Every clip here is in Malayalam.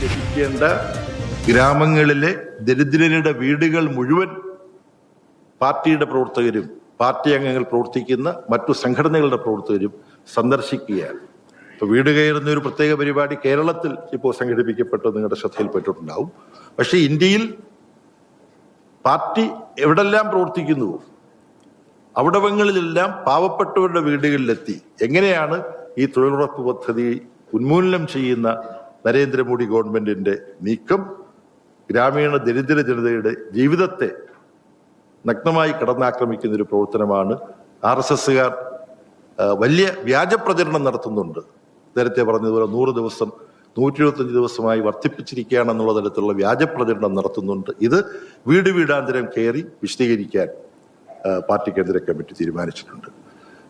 ലഭിക്കേണ്ട ഗ്രാമങ്ങളിലെ ദരിദ്രരുടെ വീടുകൾ മുഴുവൻ പാർട്ടിയുടെ പ്രവർത്തകരും പാർട്ടി അംഗങ്ങൾ പ്രവർത്തിക്കുന്ന മറ്റു സംഘടനകളുടെ പ്രവർത്തകരും സന്ദർശിക്കുകയാണ്. ഇപ്പൊ വീട് കയറുന്ന ഒരു പ്രത്യേക പരിപാടി കേരളത്തിൽ ഇപ്പോൾ സംഘടിപ്പിക്കപ്പെട്ടത് നിങ്ങളുടെ ശ്രദ്ധയിൽപ്പെട്ടിട്ടുണ്ടാവും. പക്ഷേ ഇന്ത്യയിൽ പാർട്ടി എവിടെല്ലാം പ്രവർത്തിക്കുന്നുവോ അവിടങ്ങളിലെല്ലാം പാവപ്പെട്ടവരുടെ വീടുകളിലെത്തി എങ്ങനെയാണ് ഈ തൊഴിലുറപ്പ് പദ്ധതി ഉന്മൂലനം ചെയ്യുന്ന നരേന്ദ്രമോദി ഗവൺമെന്റിന്റെ നീക്കം ഗ്രാമീണ ദരിദ്ര ജനതയുടെ ജീവിതത്തെ നഗ്നമായി കടന്നാക്രമിക്കുന്ന ഒരു പ്രവർത്തനമാണ്. RSSകാർ വലിയ വ്യാജ പ്രചരണം നടത്തുന്നുണ്ട്. നേരത്തെ പറഞ്ഞതുപോലെ 100 ദിവസം 125 ദിവസമായി വർദ്ധിപ്പിച്ചിരിക്കുകയാണെന്നുള്ള തരത്തിലുള്ള വ്യാജ പ്രചരണം നടത്തുന്നുണ്ട്. ഇത് വീട് വീടാന്തരം കയറി വിശദീകരിക്കാൻ പാർട്ടി കേന്ദ്ര കമ്മിറ്റി തീരുമാനിച്ചിട്ടുണ്ട്.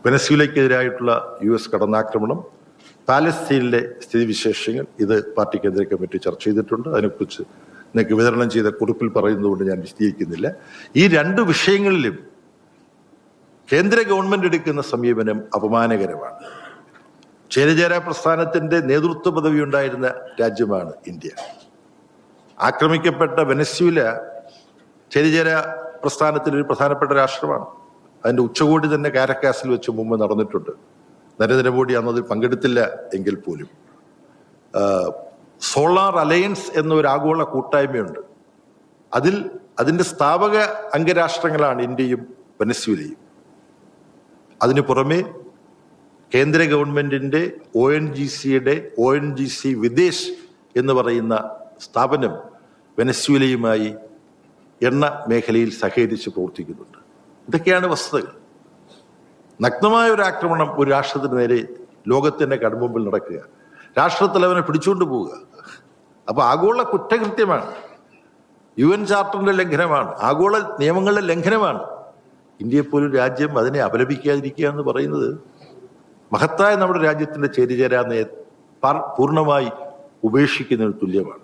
വെനസ്വേലയ്ക്കെതിരായിട്ടുള്ള US കടന്നാക്രമണം, പാലസ്തീനിലെ സ്ഥിതിവിശേഷങ്ങൾ ഇത് പാർട്ടി കേന്ദ്ര കമ്മിറ്റി ചർച്ച ചെയ്തിട്ടുണ്ട്. അതിനെക്കുറിച്ച് നിങ്ങൾക്ക് വിതരണം ചെയ്ത കുറിപ്പിൽ പറയുന്നതുകൊണ്ട് ഞാൻ വിശദീകരിക്കുന്നില്ല. ഈ 2 വിഷയങ്ങളിലും കേന്ദ്ര ഗവൺമെന്റ് എടുക്കുന്ന സമീപനം അപമാനകരമാണ്. ചേരിചേരാ പ്രസ്ഥാനത്തിന്റെ നേതൃത്വ പദവി ഉണ്ടായിരുന്ന രാജ്യമാണ് ഇന്ത്യ. ആക്രമിക്കപ്പെട്ട വെനസ്വേല ചേരിചേരാ പ്രസ്ഥാനത്തിൽ ഒരു പ്രധാനപ്പെട്ട രാഷ്ട്രമാണ്. അതിന്റെ ഉച്ചകോടി തന്നെ കാരക്കാസിൽ വെച്ച് മുമ്പ് നടന്നിട്ടുണ്ട്. നരേന്ദ്രമോദി അന്നതിൽ പങ്കെടുത്തില്ല എങ്കിൽ പോലും സോളാർ അലയൻസ് എന്നൊരു ആഗോള കൂട്ടായ്മയുണ്ട്. അതിന്റെ സ്ഥാപക അംഗരാഷ്ട്രങ്ങളാണ് ഇന്ത്യയും വെനസ്വേലയും. അതിനു പുറമെ കേന്ദ്ര ഗവൺമെന്റിന്റെ ONGC വിദേശ് എന്ന് പറയുന്ന സ്ഥാപനം വെനസ്വേലയുമായി എണ്ണ മേഖലയിൽ സഹകരിച്ച് പ്രവർത്തിക്കുന്നുണ്ട്. ഇതൊക്കെയാണ് വസ്തുതകൾ. നഗ്നമായ ഒരു ആക്രമണം ഒരു രാഷ്ട്രത്തിന് നേരെ ലോകത്തിന്റെ കൺമുമ്പിൽ നടക്കുക, രാഷ്ട്രത്തലവനെ പിടിച്ചുകൊണ്ട് പോവുക. അപ്പൊ ആഗോള കുറ്റകൃത്യമാണ്, UN ചാർട്ടറിന്റെ ലംഘനമാണ്, ആഗോള നിയമങ്ങളുടെ ലംഘനമാണ്. ഇന്ത്യയെപ്പോലൊരു രാജ്യം അതിനെ അപലപിക്കാതിരിക്കുക എന്ന് പറയുന്നത് മഹത്തായ നമ്മുടെ രാജ്യത്തിന്റെ ചേരിചേരാ പൂർണ്ണമായി ഉപേക്ഷിക്കുന്നതിന് തുല്യമാണ്.